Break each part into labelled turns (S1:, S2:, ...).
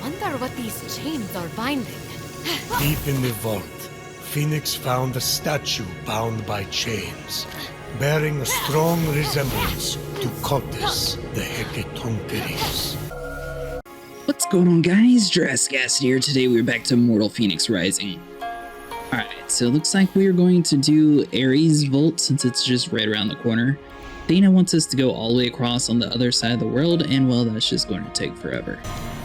S1: Wonder what these chains are binding.
S2: Deep in the vault, Phoenix found a statue bound by chains, bearing a strong resemblance to Cultus, the Hecatoncheires.
S3: What's going on, guys? Jurassic here. Today we're back to Immortal Fenyx Rising. Alright, so it looks like we're going to do Ares Vault since it's just right around the corner. Dana wants us to go all the way across on the other side of the world, and well, that's just going to take forever.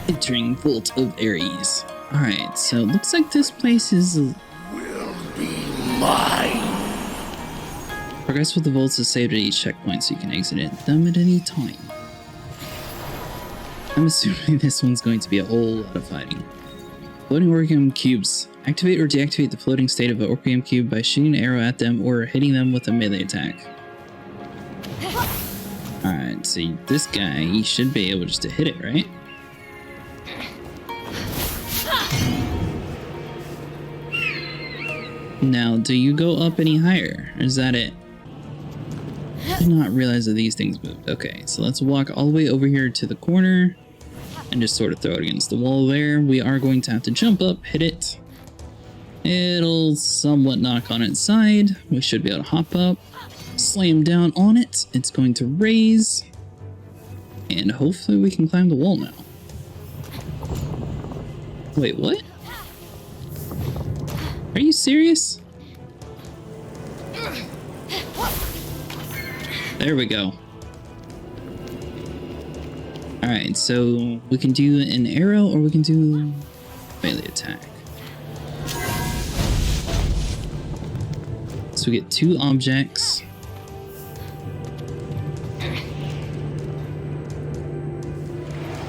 S3: Entering Vault of Ares. Alright, so it looks like this place is...
S2: Will be mine.
S3: Progress with the vaults is saved at each checkpoint, so you can exit them at any time. I'm assuming this one's going to be a whole lot of fighting. Floating Orbium Cubes. Activate or deactivate the floating state of an Orbium Cube by shooting an arrow at them or hitting them with a melee attack. Alright, so this guy, he should be able just to hit it, right? Now, do you go up any higher? Or is that it? I did not realize that these things moved. Okay, so let's walk all the way over here to the corner and just sort of throw it against the wall there. We are going to have to jump up, hit it. It'll somewhat knock on its side. We should be able to hop up, slam down on it. It's going to raise, and hopefully we can climb the wall now. Wait, what? Are you serious? There we go. Alright, so we can do an arrow or we can do melee attack. So we get two objects.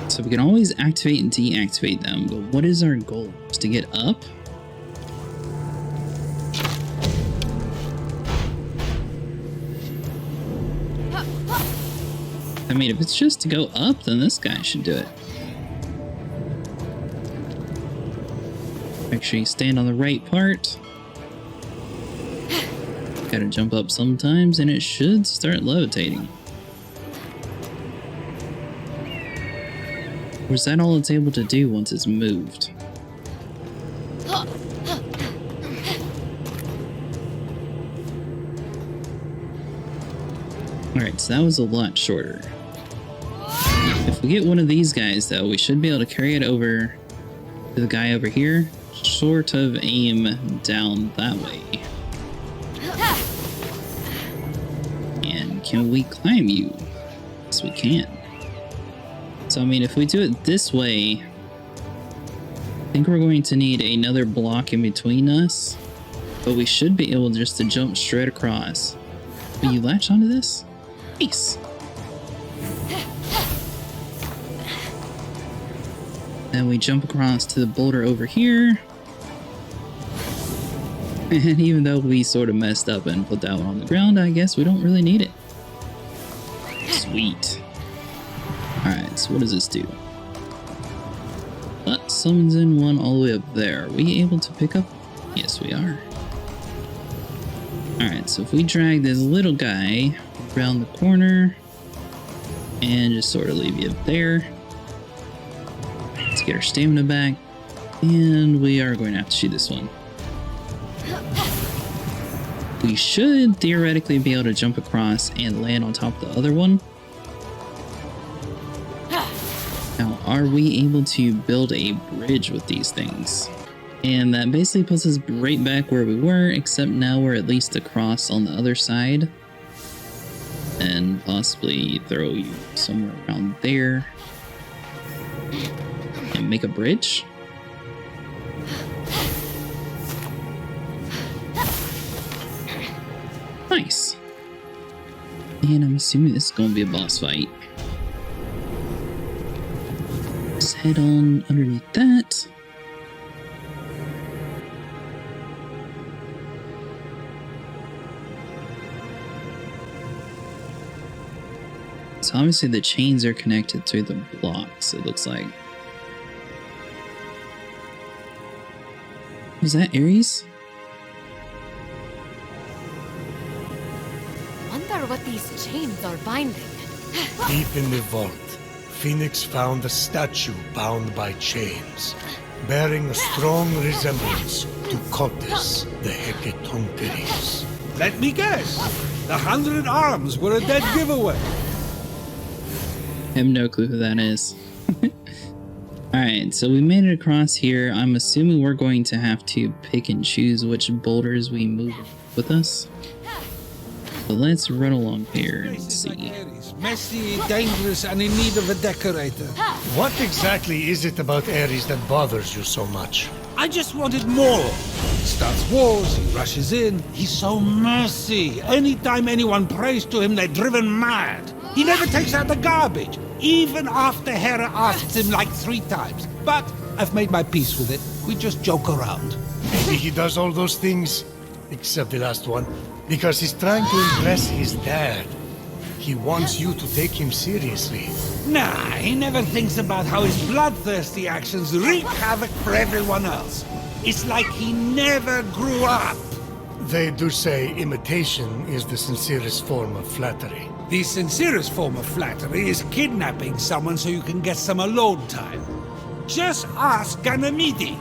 S3: So we can always activate and deactivate them, but what is our goal? Is to get up? I mean, if it's just to go up, then this guy should do it. Make sure you stand on the right part. Gotta jump up sometimes, and it should start levitating. Or is that all it's able to do once it's moved? Alright, so that was a lot shorter. If we get one of these guys, though, we should be able to carry it over to the guy over here. Sort of aim down that way. And can we climb you? Yes, we can. So, I mean, if we do it this way, I think we're going to need another block in between us. But we should be able just to jump straight across. Will you latch onto this? Nice. Then we jump across to the boulder over here. And even though we sort of messed up and put that one on the ground, I guess we don't really need it. Sweet. Alright, so what does this do? That summons in one all the way up there. Are we able to pick up? Yes, we are. Alright, so if we drag this little guy around the corner and just sort of leave you up there. Let's get our stamina back, and we are going to have to shoot this one. We should theoretically be able to jump across and land on top of the other one. Now, are we able to build a bridge with these things? And that basically puts us right back where we were, except now we're at least across on the other side. And possibly throw you somewhere around there. And make a bridge. Nice. And I'm assuming this is going to be a boss fight. Let's head on underneath that. So obviously the chains are connected to the blocks, it looks like. Was that Ares?
S1: Wonder what these chains are binding.
S2: Deep in the vault, Phoenix found a statue bound by chains, bearing a strong resemblance to Cottis, the Hecatoncheires.
S4: Let me guess. The 100 Arms were a dead giveaway.
S3: I have no clue who that is. Alright, so we made it across here. I'm assuming we're going to have to pick and choose which boulders we move with us. But let's run along here and see.
S4: Messy, dangerous, and in need of a decorator.
S2: What exactly is it about Ares that bothers you so much?
S4: I just wanted more. He starts wars, he rushes in. He's so messy. Anytime anyone prays to him, they're driven mad. He never takes out the garbage, even after Hera asks him like 3 times. But I've made my peace with it. We just joke around.
S2: Maybe he does all those things, except the last one, because he's trying to impress his dad. He wants you to take him seriously.
S4: Nah, he never thinks about how his bloodthirsty actions wreak havoc for everyone else. It's like he never grew up.
S2: They do say imitation is the sincerest form of flattery.
S4: The sincerest form of flattery is kidnapping someone so you can get some alone time. Just ask Ganymede.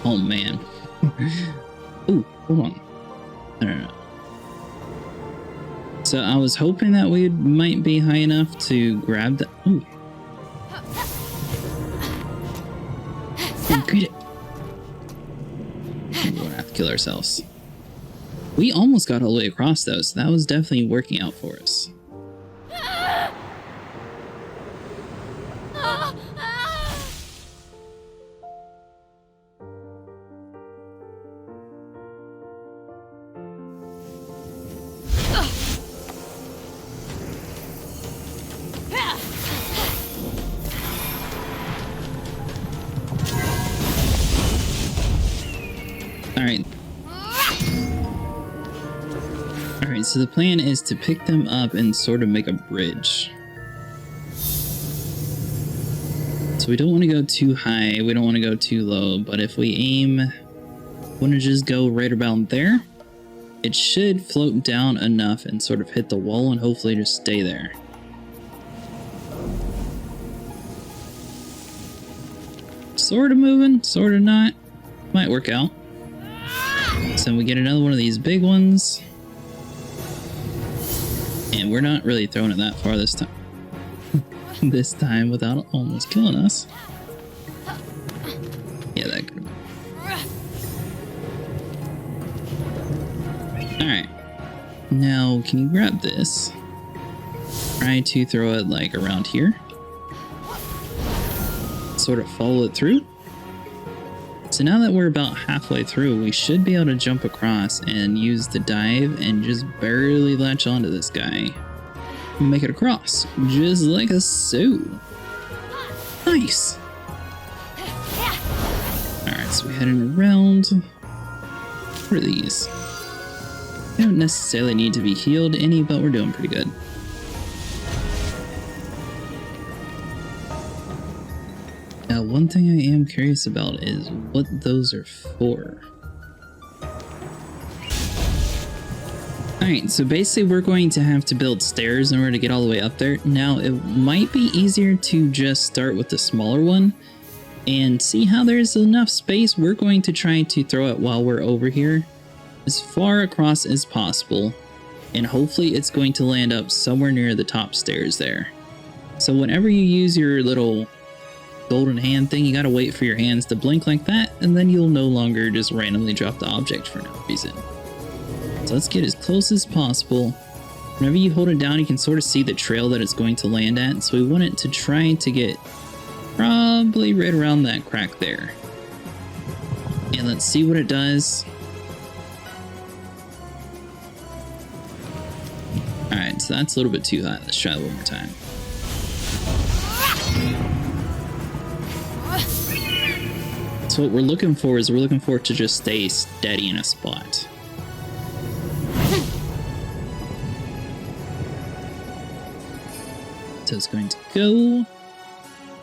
S3: Oh man. Ooh, hold on. I don't know. So I was hoping that we might be high enough to grab that. Ooh. Oh, get it. We're gonna have to kill ourselves. We almost got all the way across though, so that was definitely working out for us. Alright, so the plan is to pick them up and sort of make a bridge. So we don't want to go too high, we don't want to go too low, but if we aim, want to just go right about there, it should float down enough and sort of hit the wall and hopefully just stay there. Sort of moving, sort of not. Might work out. So we get another one of these big ones. And we're not really throwing it that far this time. This time without almost killing us. Yeah, that could have been. Alright. Now, can you grab this? Try to throw it like around here. Sort of follow it through. So now that we're about halfway through, we should be able to jump across and use the dive and just barely latch onto this guy. And make it across, just like a so. Nice! Alright, so we're heading around. What are these? They don't necessarily need to be healed any, but we're doing pretty good. Now, one thing I am curious about is what those are for. Alright, so basically we're going to have to build stairs in order to get all the way up there. Now, it might be easier to just start with the smaller one and see how there's enough space. We're going to try to throw it while we're over here as far across as possible, and hopefully it's going to land up somewhere near the top stairs there. So whenever you use your little golden hand thing, you gotta wait for your hands to blink like that, and then you'll no longer just randomly drop the object for no reason. So let's get as close as possible. Whenever you hold it down, you can sort of see the trail that it's going to land at, so we want it to try to get probably right around that crack there. And let's see what it does. Alright, so that's a little bit too high. Let's try it one more time. So what we're looking for is it to just stay steady in a spot. So it's going to go,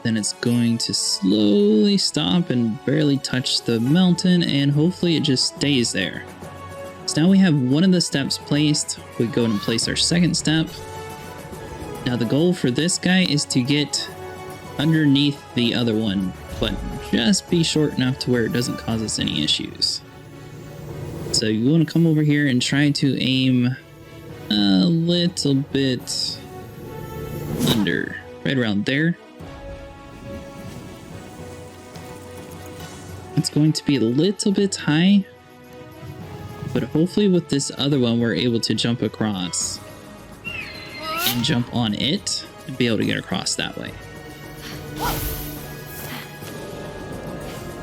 S3: then it's going to slowly stop and barely touch the mountain, and hopefully it just stays there. So now we have one of the steps placed. We go and place our second step. Now the goal for this guy is to get underneath the other one, but just be short enough to where it doesn't cause us any issues. So you want to come over here and try to aim a little bit under, right around there. It's going to be a little bit high, but hopefully with this other one we're able to jump across and jump on it and be able to get across that way.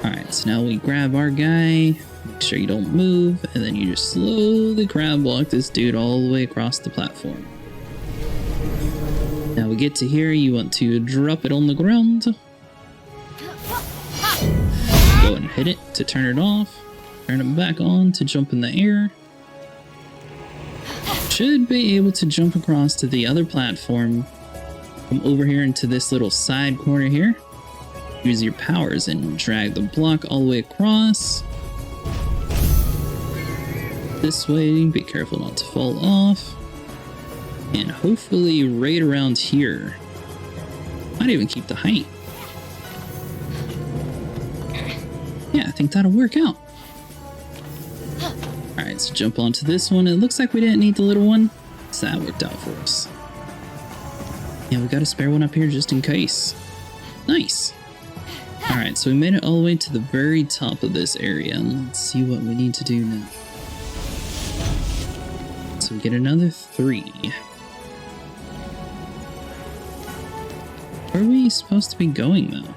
S3: Alright, so now we grab our guy, make sure you don't move, and then you just slowly crab walk this dude all the way across the platform. Now we get to here, you want to drop it on the ground. Go and hit it to turn it off, turn it back on to jump in the air. Should be able to jump across to the other platform. Come over here into this little side corner here. Use your powers and drag the block all the way across. This way, be careful not to fall off. And hopefully right around here. Might even keep the height. Yeah, I think that'll work out. Alright, so jump onto this one. It looks like we didn't need the little one, so that worked out for us. Yeah, we got a spare one up here just in case. Nice. Alright, so we made it all the way to the very top of this area. Let's see what we need to do now. So we get another 3. Where are we supposed to be going though?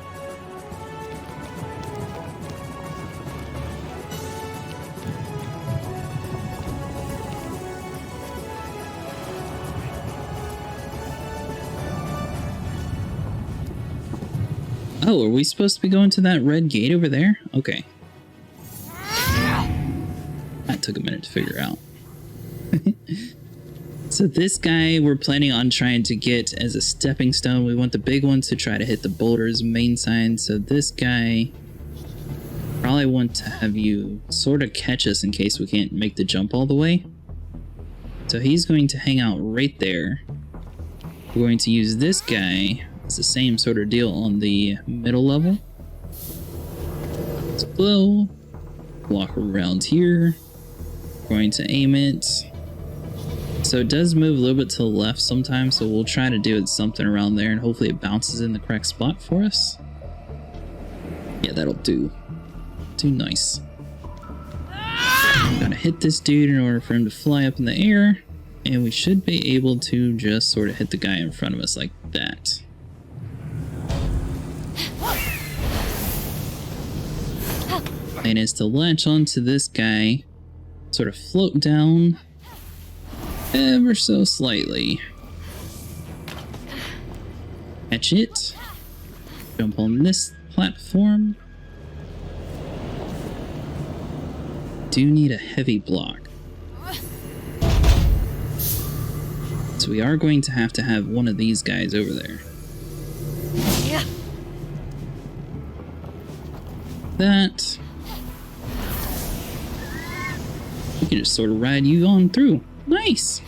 S3: Oh, are we supposed to be going to that red gate over there? Okay. That took a minute to figure out. So this guy we're planning on trying to get as a stepping stone. We want the big one to try to hit the boulder's main sign. So this guy probably want to have you sort of catch us in case we can't make the jump all the way. So he's going to hang out right there. We're going to use this guy. It's the same sort of deal on the middle level. Let's blow. Walk around here. We're going to aim it. So it does move a little bit to the left sometimes, so we'll try to do it something around there and hopefully it bounces in the correct spot for us. Yeah, that'll do. Do nice. Gotta hit this dude in order for him to fly up in the air, and we should be able to just sort of hit the guy in front of us like that. Plan is to latch onto this guy, sort of float down ever so slightly. Catch it. Jump on this platform. Do need a heavy block. So we are going to have one of these guys over there. That. We can just sort of ride you on through. Nice!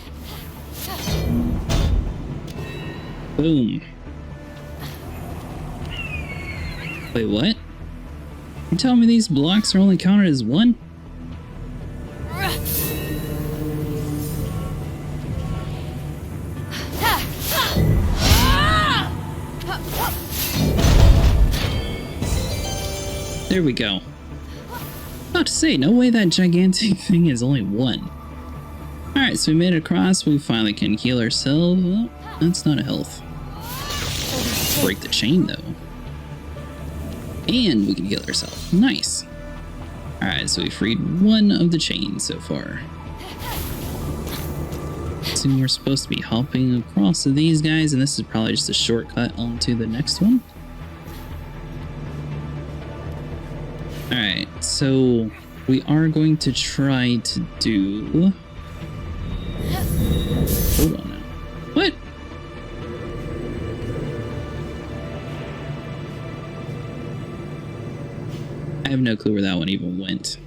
S3: Boom. Wait, what? You telling me these blocks are only counted as one? There we go. About to say, no way that gigantic thing is only one. Alright, so we made it across. We finally can heal ourselves. Oh, that's not a health. Break the chain, though. And we can heal ourselves. Nice. Alright, so we freed one of the chains so far. So we're supposed to be hopping across to these guys, and this is probably just a shortcut onto the next one. Alright, so we are going to try to do... Hold on now. What? I have no clue where that one even went.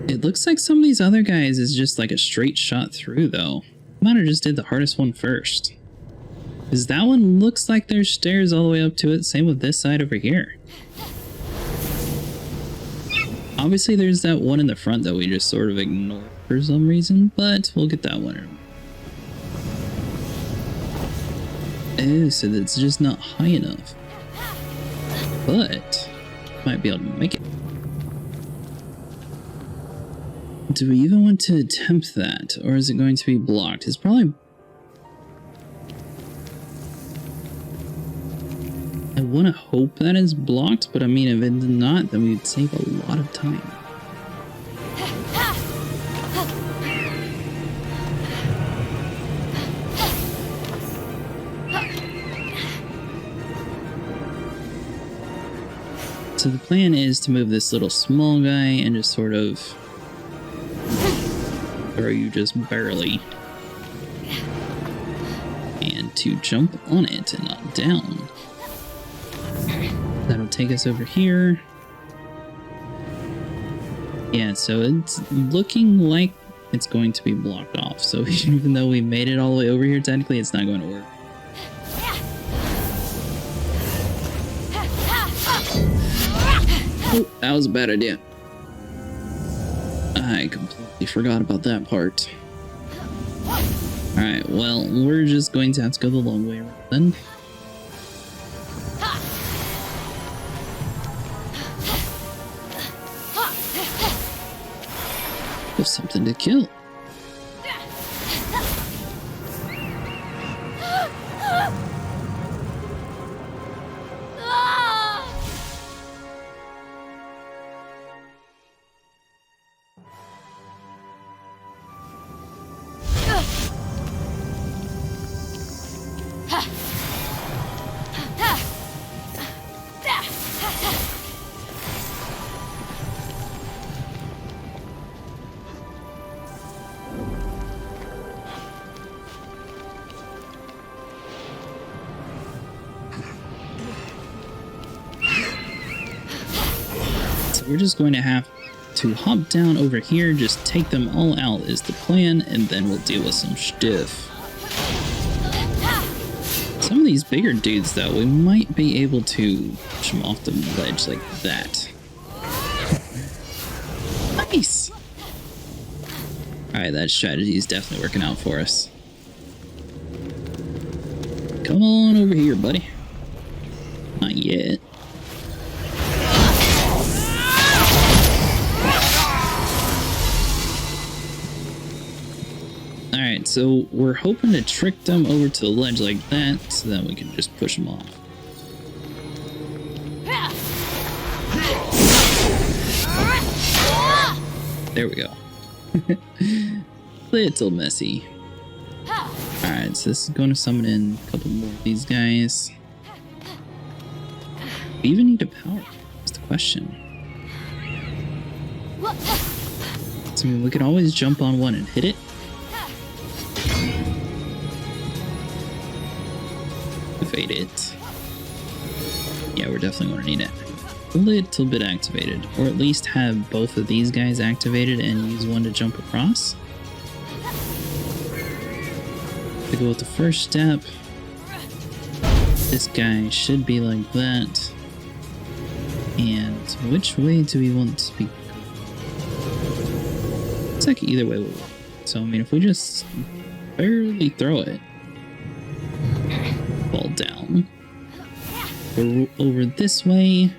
S3: It It looks like some of these other guys is just like a straight shot through, though. Might have just did the hardest one first. Because that one looks like there's stairs all the way up to it. Same with this side over here. Obviously, there's that one in the front that we just sort of ignored for some reason, but we'll get that one. Oh, so that's just not high enough. But might be able to make it. Do we even want to attempt that, or is it going to be blocked? It's probably... I want to hope that it's blocked, but I mean, if it's not, then we'd save a lot of time. So the plan is to move this little small guy and just sort of throw you just barely. And to jump on it and not down. That'll take us over here. Yeah, so it's looking like it's going to be blocked off. So even though we made it all the way over here, technically it's not going to work. Oh, that was a bad idea. I completely forgot about that part. Alright, well, we're just going to have to go the long way around then. There's something to kill. We're just going to have to hop down over here, just take them all out is the plan, and then we'll deal with some stuff. Some of these bigger dudes, though, we might be able to push them off the ledge like that. Nice! Alright, that strategy is definitely working out for us. Come on over here, buddy. Not yet. Alright, so we're hoping to trick them over to the ledge like that, so that we can just push them off. There we go. Little messy. Alright, so this is going to summon in a couple more of these guys. We even need a power? That's the question. So we can always jump on one and hit it. Activate it. Yeah, we're definitely going to need it. A little bit activated, or at least have both of these guys activated and use one to jump across. To go with the first step, this guy should be like that. And which way do we want to be? It's like either way will work. So I mean, if we just barely throw it, fall down, go over this way,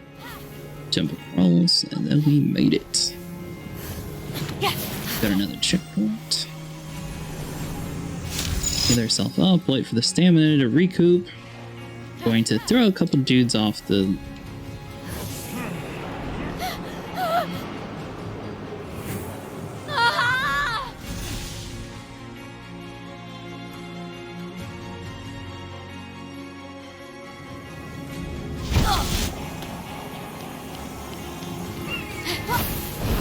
S3: jump across, and then we made it. Got another checkpoint. Get ourselves up, wait for the stamina to recoup. Going to throw a couple dudes off the...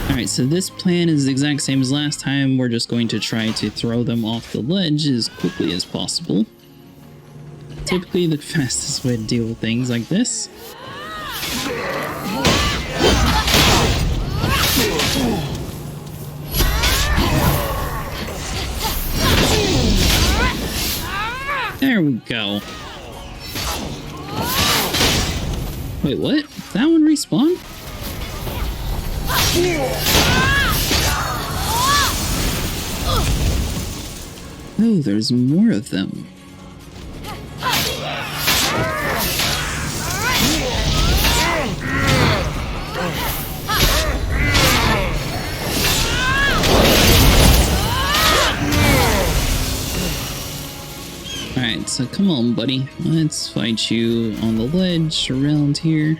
S3: Alright, so this plan is the exact same as last time. We're just going to try to throw them off the ledge as quickly as possible. Typically the fastest way to deal with things like this. There we go. Wait, what? That one respawned? Oh, there's more of them. Alright, so come on, buddy. Let's fight you on the ledge around here.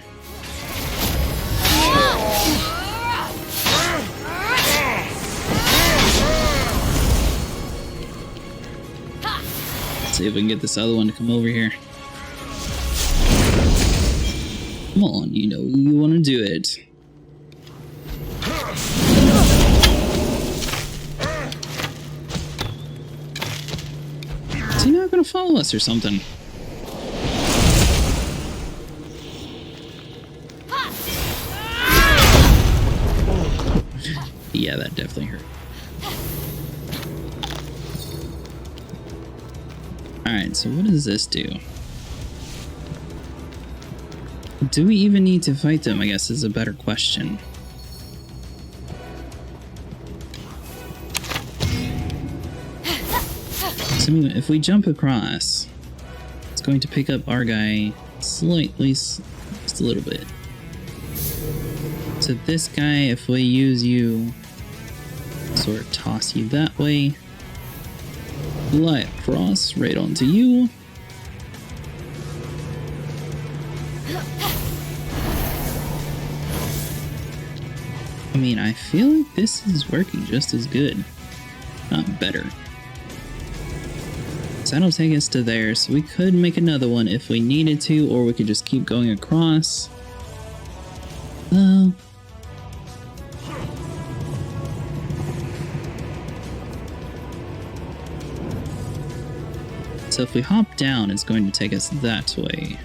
S3: Let's see if we can get this other one to come over here. Come on, you know you want to do it. Is he not going to follow us or something? Yeah, that definitely hurt. Alright, so what does this do? Do we even need to fight them, I guess, is a better question. So, I mean, if we jump across, it's going to pick up our guy slightly, just a little bit. So this guy, if we use you, sort of toss you that way, fly across right onto you. I mean, I feel like this is working just as good, not better. So that'll take us to there, so we could make another one if we needed to, or we could just keep going across. So if we hop down, it's going to take us that way.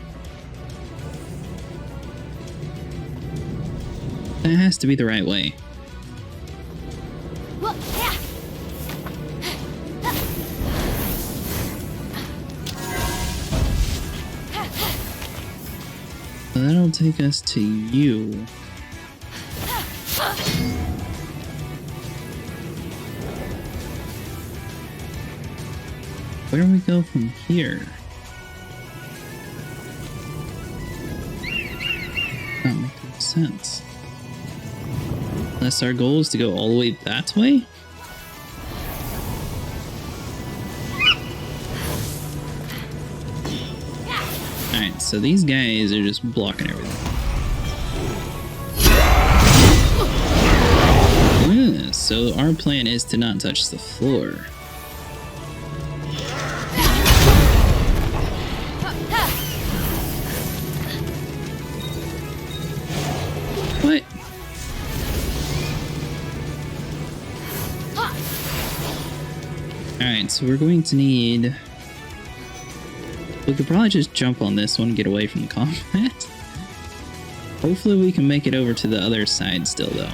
S3: That has to be the right way. So that'll take us to you. Where do we go from here? Not making sense. Unless our goal is to go all the way that way? Alright, so these guys are just blocking everything. Yeah, so our plan is to not touch the floor. What? Alright, so we're going to need... We could probably just jump on this one and get away from the combat. Hopefully we can make it over to the other side still, though.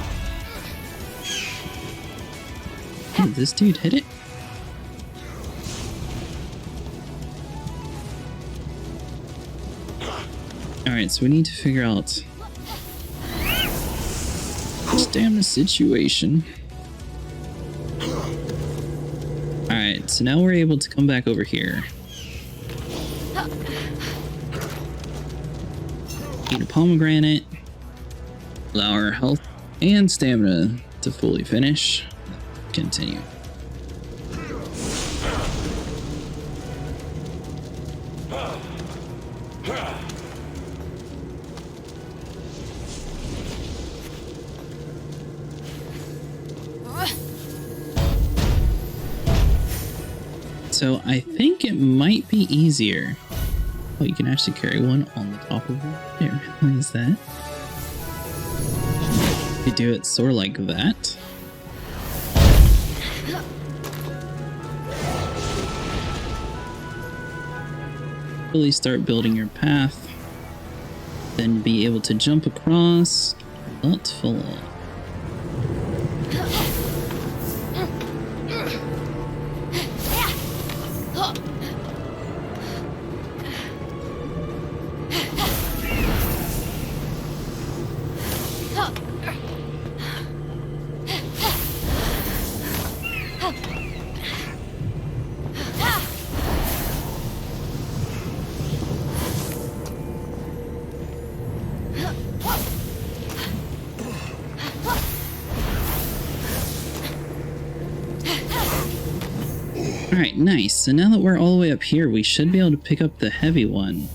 S3: Oh, did this dude hit it? Alright, so we need to figure out... Damn the situation. Alright, so now we're able to come back over here. Eat a pomegranate. Allow our health and stamina to fully finish. Continue. So I think it might be easier. Oh, you can actually carry one on the top of it. I didn't realize that. You do it sort of like that. Really start building your path. Then be able to jump across, not fall off. Alright, nice. So now that we're all the way up here, we should be able to pick up the heavy one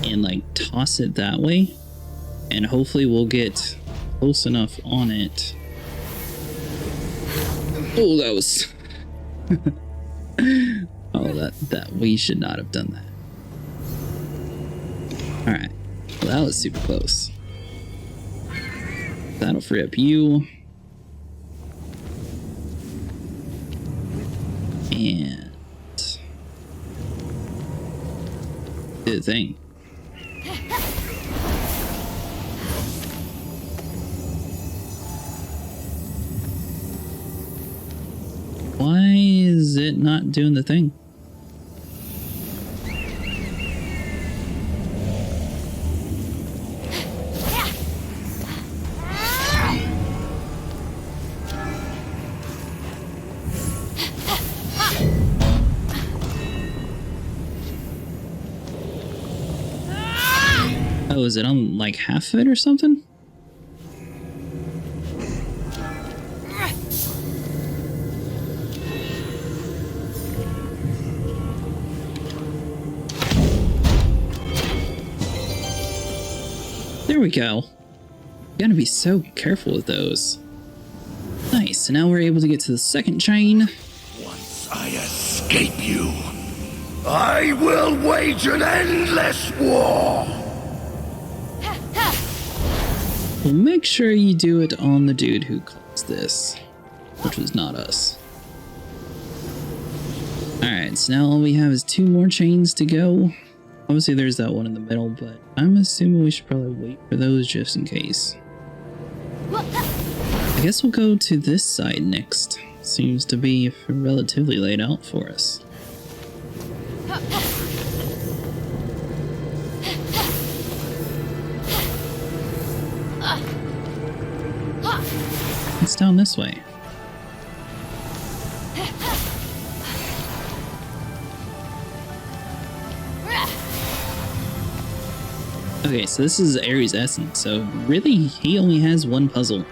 S3: and like toss it that way. And hopefully we'll get close enough on it. Oh, that was... oh, that we should not have done that. Alright. Well, that was super close. That'll free up you. And... do the thing. Why is it not doing the thing? Oh, is it on like half of it or something? There we go. Gotta be so careful with those. Nice, so now we're able to get to the second chain.
S2: Once I escape you, I will wage an endless war!
S3: Well, make sure you do it on the dude who caused this, which was not us. Alright, so now all we have is 2 more chains to go. Obviously there's that one in the middle, but I'm assuming we should probably wait for those just in case. I guess we'll go to this side next. Seems to be relatively laid out for us. It's down this way. Okay, so this is Ares' essence, so really he only has one puzzle.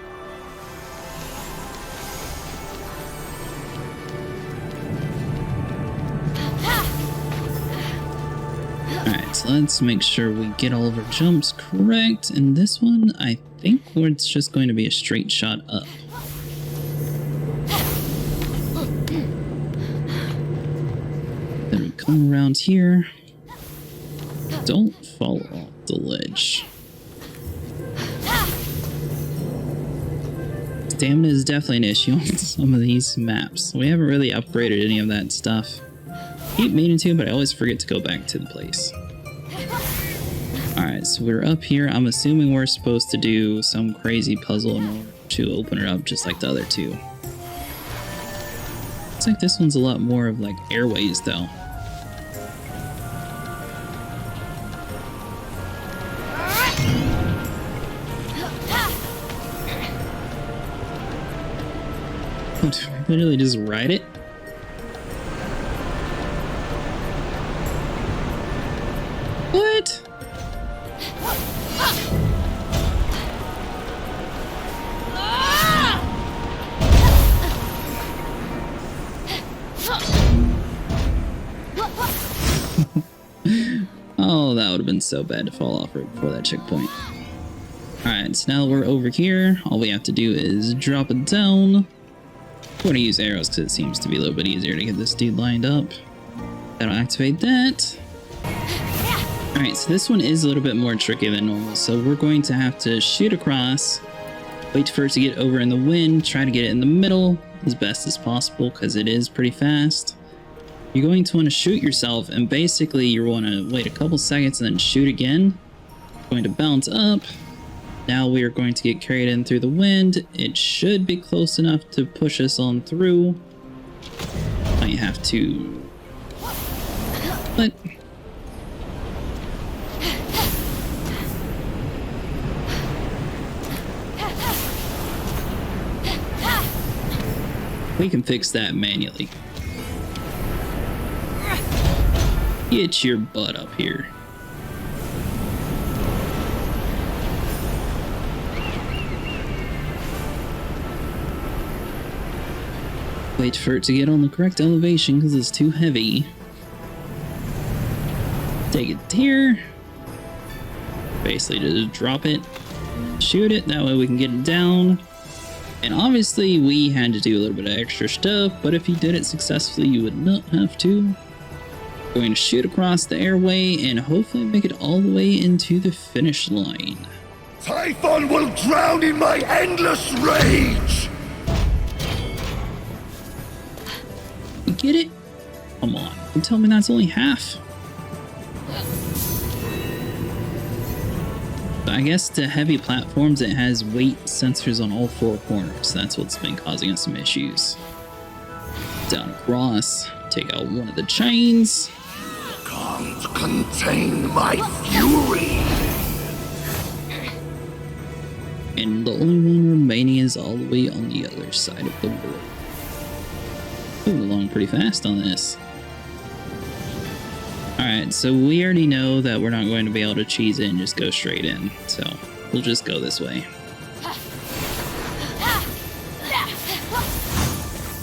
S3: Alright, so let's make sure we get all of our jumps correct, and this one, I think it's just going to be a straight shot up. Then we come around here. Don't fall off the ledge. Stamina is definitely an issue on some of these maps. We haven't really upgraded any of that stuff. Keep meaning to, but I always forget to go back to the place. Alright, so we're up here. I'm assuming we're supposed to do some crazy puzzle in order to open it up just like the other two. Looks like this one's a lot more of like airways though. Literally just ride it. What? Oh, that would have been so bad to fall off right before that checkpoint. Alright, so now we're over here. All we have to do is drop it down. I'm going to use arrows because it seems to be a little bit easier to get this dude lined up. That'll activate that. Alright, so this one is a little bit more tricky than normal, so we're going to have to shoot across, wait for it to get over in the wind, try to get it in the middle as best as possible because it is pretty fast. You're going to want to shoot yourself, and basically you want to wait a couple seconds and then shoot again. Going to bounce up. Now we are going to get carried in through the wind. It should be close enough to push us on through. Might have to... But... we can fix that manually. Get your butt up here. Wait for it to get on the correct elevation because it's too heavy. Take it here. Basically just drop it, shoot it, that way we can get it down. And obviously we had to do a little bit of extra stuff, but if you did it successfully, you would not have to. Going to shoot across the airway and hopefully make it all the way into the finish line.
S5: Typhon will drown in my endless rage!
S3: You get it? Come on, don't tell me that's only half. I guess the heavy platforms, it has weight sensors on all four corners. That's what's been causing us some issues. Down across, take out one of the chains.
S5: Can't contain my fury!
S3: And the only one remaining is all the way on the other side of the world. Moving along pretty fast on this. Alright, so we already know that we're not going to be able to cheese it and just go straight in, so we'll just go this way.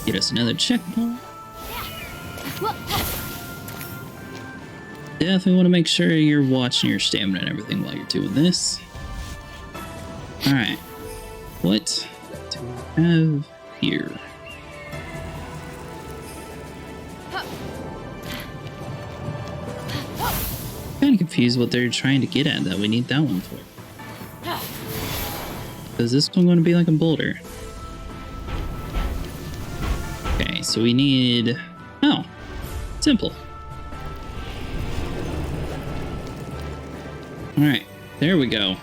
S3: Get us another checkpoint. Definitely want to make sure you're watching your stamina and everything while you're doing this. Alright, what do we have here? Kind of confused what they're trying to get at that we need that one for. Is this one going to be like a boulder? Okay, so we need... Oh, simple. Alright, there we go.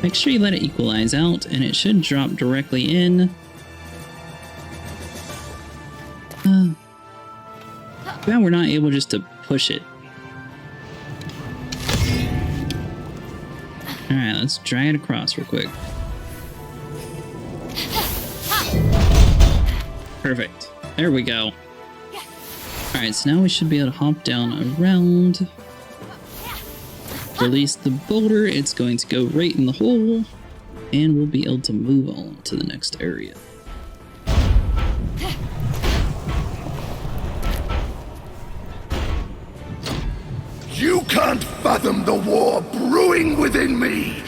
S3: Make sure you let it equalize out, and it should drop directly in. Now we're not able just to push it. Alright, let's drag it across real quick. Perfect. There we go. Alright, so now we should be able to hop down around. Release the boulder, it's going to go right in the hole, and we'll be able to move on to the next area.
S5: You can't fathom the war brewing within me!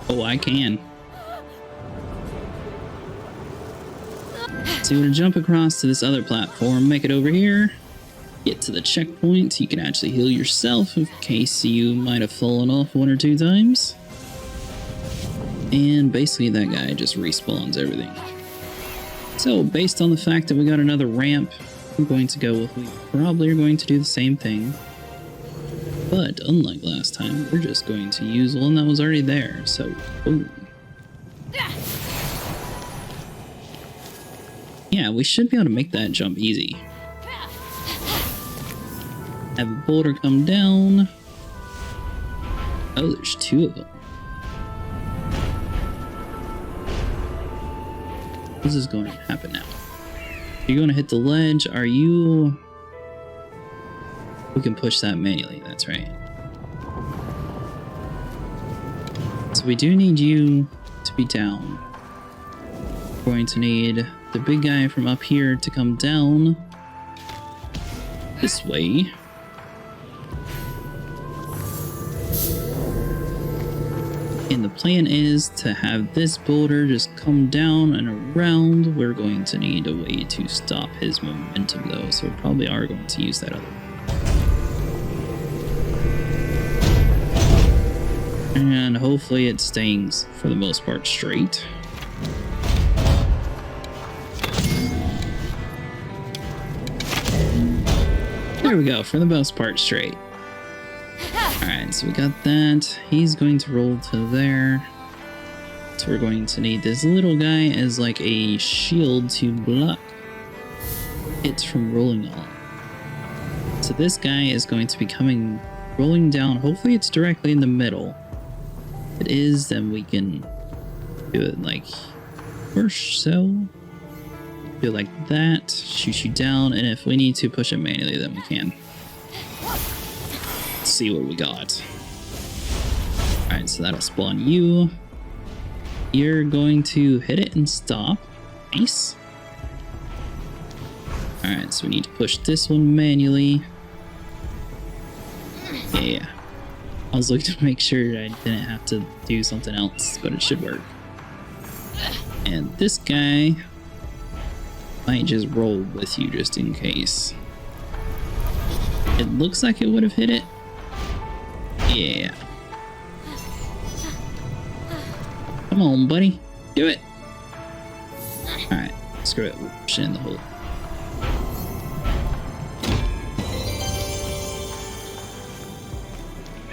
S3: Oh, I can. So you're gonna jump across to this other platform, make it over here. Get to the checkpoint, you can actually heal yourself in case you might have fallen off one or two times. And basically that guy just respawns everything. So based on the fact that we got another ramp, I'm going to go with we probably are going to do the same thing. But unlike last time, we're just going to use one that was already there, so boom. Yeah, we should be able to make that jump easy. Have a boulder come down. Oh, there's two of them. This is going to happen now. You're going to hit the ledge. Are you... We can push that manually, that's right. So we do need you to be down. We're going to need the big guy from up here to come down this way. And the plan is to have this boulder just come down and around. We're going to need a way to stop his momentum though, so we probably are going to use that other one. And hopefully it stays, for the most part, straight. There we go, for the most part, straight. Alright, so we got that. He's going to roll to there. So we're going to need this little guy as like a shield to block it from rolling on. So this guy is going to be rolling down. Hopefully it's directly in the middle. If it is, then we can do it like first so. do it like that, shoot you down, and if we need to push it manually, then we can. Let's see what we got. Alright, so that'll spawn you. You're going to hit it and stop. Nice. Alright, so we need to push this one manually. Yeah. I was looking to make sure I didn't have to do something else, but it should work. And this guy might just roll with you just in case. It looks like it would have hit it. Yeah. Come on, buddy. Do it. Alright, screw it. We'll push it in the hole.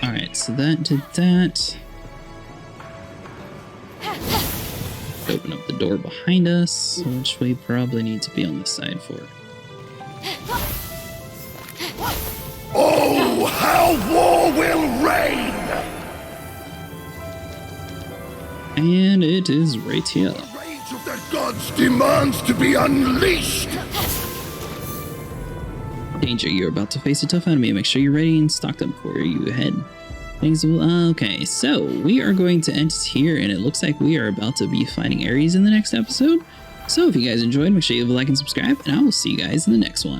S3: Alright, so that did that. Open up the door behind us, which we probably need to be on the side for.
S5: Oh, how war will reign!
S3: And it is right here.
S5: The rage of the gods demands to be unleashed!
S3: Danger, you're about to face a tough enemy. Make sure you're ready and stocked up before you head. Things will, okay, so we are going to end it here, and it looks like we are about to be fighting Ares in the next episode. So if you guys enjoyed, make sure you leave a like and subscribe, and I will see you guys in the next one.